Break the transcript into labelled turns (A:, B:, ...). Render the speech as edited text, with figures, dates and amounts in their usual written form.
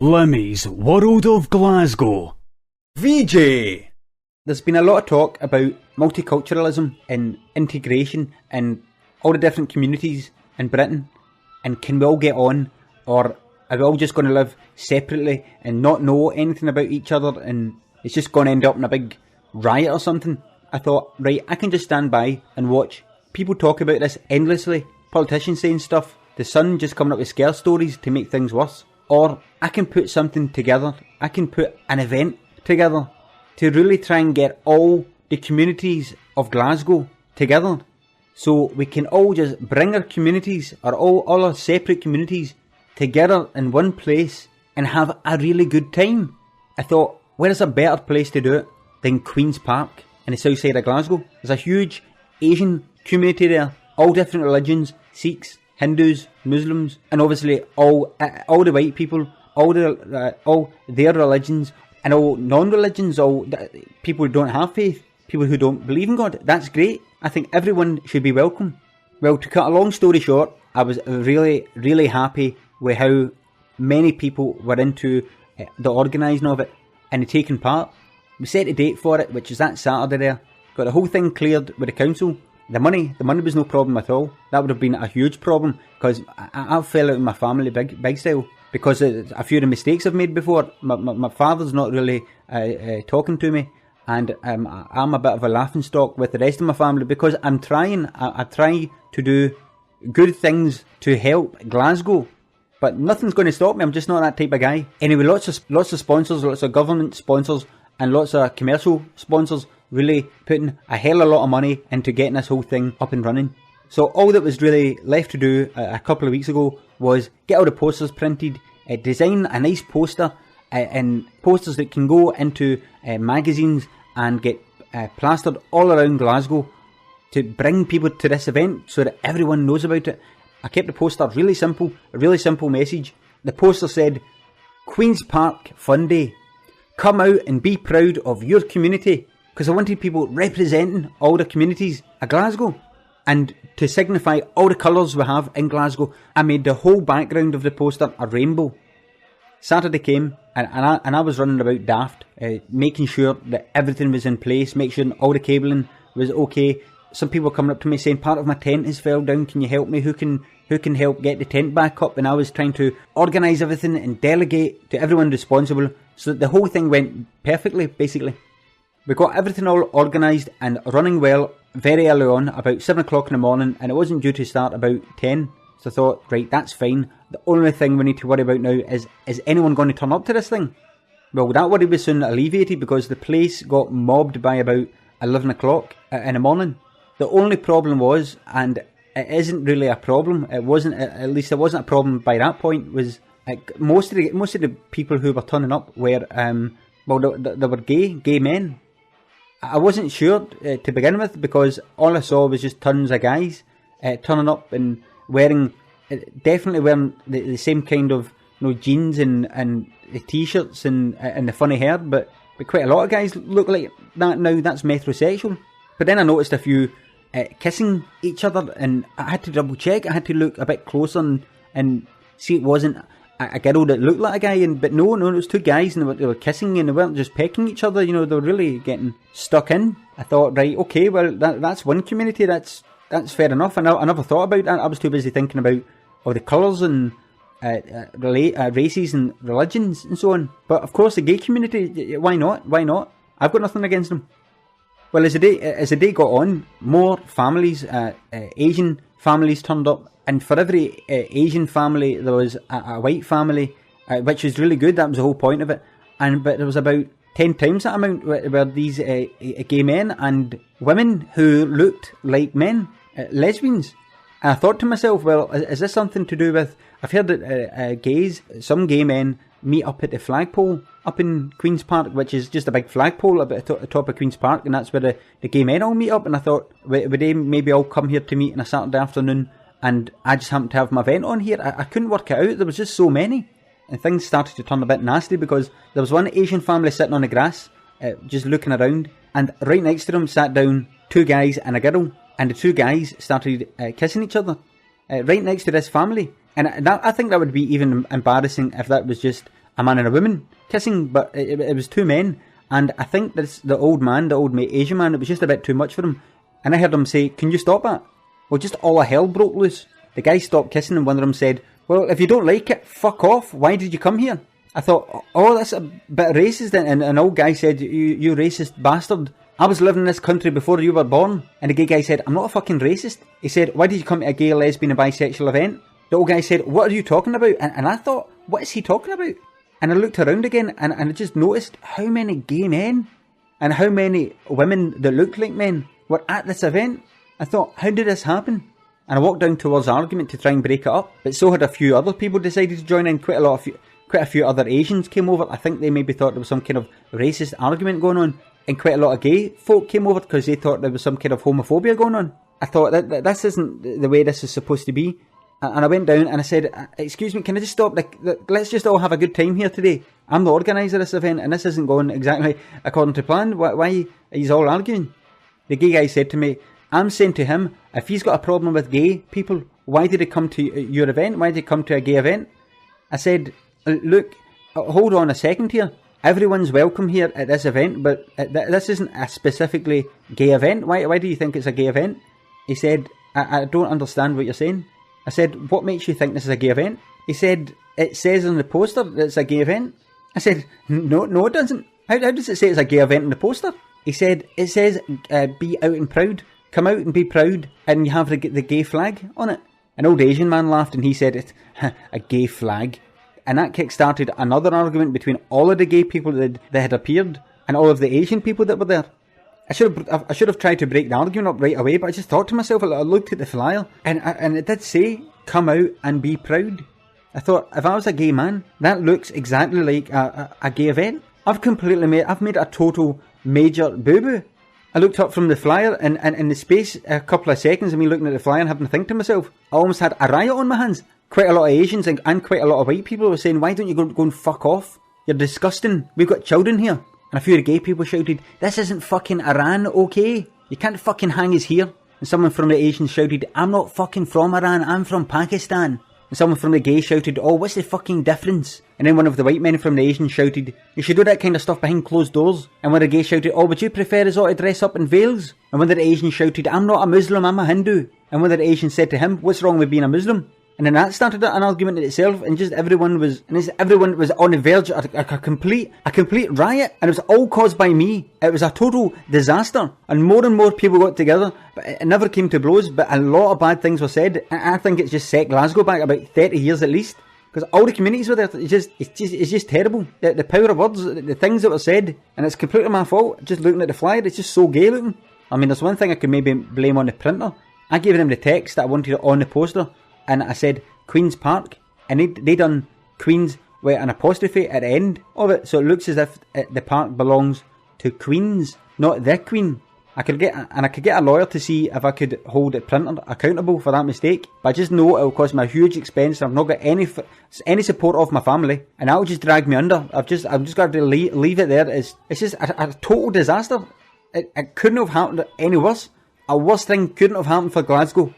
A: Limmy's World of Glasgow.
B: Vijay! There's been a lot of talk about multiculturalism and integration and all the different communities in Britain, and can we all get on, or are we all just going to live separately and not know anything about each other, and it's just going to end up in a big riot or something? I thought, right, I can just stand by and watch people talk about this endlessly, politicians saying stuff, the Sun just coming up with scare stories to make things worse. Or I can put something together, I can put an event together to really try and get all the communities of Glasgow together. So we can all just bring our communities, or all our separate communities, together in one place and have a really good time. I thought, where is a better place to do it than Queen's Park in the south side of Glasgow? There's a huge Asian community there, all different religions, Sikhs, Hindus, Muslims, and obviously all the white people, all their religions, and all non-religions, all people who don't have faith, people who don't believe in God. That's great. I think everyone should be welcome. Well, to cut a long story short, I was really, really happy with how many people were into the organising of it and taking part. We set a date for it, which is that Saturday there. Got the whole thing cleared with the council. The money was no problem at all. That would have been a huge problem, because I fell out in my family big style because of a few of the mistakes I've made before. My father's not really talking to me, and I'm a bit of a laughingstock with the rest of my family because I'm trying. I try to do good things to help Glasgow, but nothing's going to stop me. I'm just not that type of guy. Anyway, lots of sponsors, lots of government sponsors, and lots of commercial sponsors really putting a hell of a lot of money into getting this whole thing up and running. So all that was really left to do a couple of weeks ago was get all the posters printed, design a nice poster, and posters that can go into magazines and get plastered all around Glasgow to bring people to this event so that everyone knows about it. I kept the poster really simple, a really simple message. The poster said, Queen's Park Funday, come out and be proud of your community. Because I wanted people representing all the communities of Glasgow. And to signify all the colours we have in Glasgow, I made the whole background of the poster a rainbow. Saturday came, and I was running about daft, making sure that everything was in place, make sure all the cabling was okay. Some people coming up to me saying, part of my tent has fell down, can you help me? Who can help get the tent back up? And I was trying to organise everything and delegate to everyone responsible so that the whole thing went perfectly, basically. We got everything all organised and running well very early on, about 7 o'clock in the morning, and it wasn't due to start about 10. So I thought, right, that's fine. The only thing we need to worry about now is anyone going to turn up to this thing? Well, that worry was soon alleviated because the place got mobbed by about 11 o'clock in the morning. The only problem was, and it isn't really a problem, it wasn't a problem by that point, was most of the people who were turning up were, they were gay men. I wasn't sure to begin with because all I saw was just tons of guys turning up and definitely wearing the same kind of jeans and the t-shirts and the funny hair, but quite a lot of guys look like that now. That's metrosexual. But then I noticed a few kissing each other, and I had to double check. I had to look a bit closer and see it wasn't a girl that looked like a guy, but no, it was two guys, and they were kissing, and they weren't just pecking each other, they were really getting stuck in. I thought, right, okay, well, that's one community, that's fair enough. I never thought about that. I was too busy thinking about all the colours and races and religions and so on. But of course, the gay community, why not? I've got nothing against them. Well, as the day got on, more families, Asian families turned up. And for every Asian family, there was a white family, which was really good. That was the whole point of it. But there was about 10 times that amount were these gay men and women who looked like men, lesbians. And I thought to myself, well, is this something to do with... I've heard that some gay men meet up at the flagpole up in Queen's Park, which is just a big flagpole up at the top of Queen's Park, and that's where the gay men all meet up. And I thought, would they maybe all come here to meet on a Saturday afternoon? And I just happened to have my event on here. I couldn't work it out. There was just so many. And things started to turn a bit nasty because there was one Asian family sitting on the grass, just looking around. And right next to them sat down two guys and a girl. And the two guys started kissing each other right next to this family. And I think that would be even embarrassing if that was just a man and a woman kissing, but it was two men. And I think the old Asian man, it was just a bit too much for him. And I heard him say, "Can you stop that?" Well, just all hell broke loose. The guy stopped kissing and one of them said, "Well, if you don't like it, fuck off. Why did you come here?" I thought, oh, that's a bit racist. And an old guy said, you racist bastard. I was living in this country before you were born. And the gay guy said, "I'm not a fucking racist." He said, "Why did you come to a gay, lesbian and bisexual event?" The old guy said, "What are you talking about?" And I thought, what is he talking about? And I looked around again and I just noticed how many gay men and how many women that looked like men were at this event. I thought, how did this happen? And I walked down towards the argument to try and break it up. But so had a few other people decided to join in. Quite a few other Asians came over. I think they maybe thought there was some kind of racist argument going on. And quite a lot of gay folk came over because they thought there was some kind of homophobia going on. I thought that this isn't the way this is supposed to be. And I went down and I said, "Excuse me, can I just stop? Let's just all have a good time here today. I'm the organiser of this event and this isn't going exactly according to plan. Why are you all arguing?" The gay guy said to me, "I'm saying to him, if he's got a problem with gay people, why did he come to your event? Why did he come to a gay event?" I said, "Look, hold on a second here. Everyone's welcome here at this event, but this isn't a specifically gay event. Why do you think it's a gay event?" He said, I don't understand what you're saying." I said, "What makes you think this is a gay event?" He said, "It says on the poster that it's a gay event." I said, No, it doesn't. How does it say it's a gay event in the poster?" He said, "It says, be out and proud. Come out and be proud, and you have the gay flag on it." An old Asian man laughed and he said, "It's a gay flag." And that kick-started another argument between all of the gay people that had appeared and all of the Asian people that were there. I should have tried to break the argument up right away, but I just thought to myself, I looked at the flyer, and it did say, "Come out and be proud." I thought, if I was a gay man, that looks exactly like a gay event. I've made a total major boo-boo. I looked up from the flyer, and in the space, a couple of seconds of me looking at the flyer and having to think to myself, I almost had a riot on my hands. Quite a lot of Asians and quite a lot of white people were saying, "Why don't you go and fuck off? You're disgusting. We've got children here." And a few of the gay people shouted, "This isn't fucking Iran, okay? You can't fucking hang us here." And someone from the Asians shouted, "I'm not fucking from Iran, I'm from Pakistan." And someone from the gay shouted, "Oh, what's the fucking difference?" And then one of the white men from the Asian shouted, "You should do that kind of stuff behind closed doors." And one of the gays shouted, "Oh, would you prefer us all to dress up in veils?" And one of the Asians shouted, "I'm not a Muslim, I'm a Hindu." And one of the Asians said to him, "What's wrong with being a Muslim?" And then that started an argument in itself, and just everyone was on the verge of a complete riot, and it was all caused by me. It was a total disaster, and more people got together, but it never came to blows. But a lot of bad things were said. I think it's just set Glasgow back about 30 years at least, because all the communities were there. It's just terrible. The power of words, the things that were said, and it's completely my fault. Just looking at the flyer, it's just so gay looking. I mean, there's one thing I could maybe blame on the printer. I gave them the text that I wanted on the poster. And I said Queen's Park, and they done Queen's with an apostrophe at the end of it, so it looks as if the park belongs to Queen's, not the Queen. I could get a lawyer to see if I could hold the printer accountable for that mistake, but I just know it will cost me a huge expense. I've not got any support of my family, and that will just drag me under. I've just got to leave it there. It's just a total disaster. It couldn't have happened any worse. A worse thing couldn't have happened for Glasgow.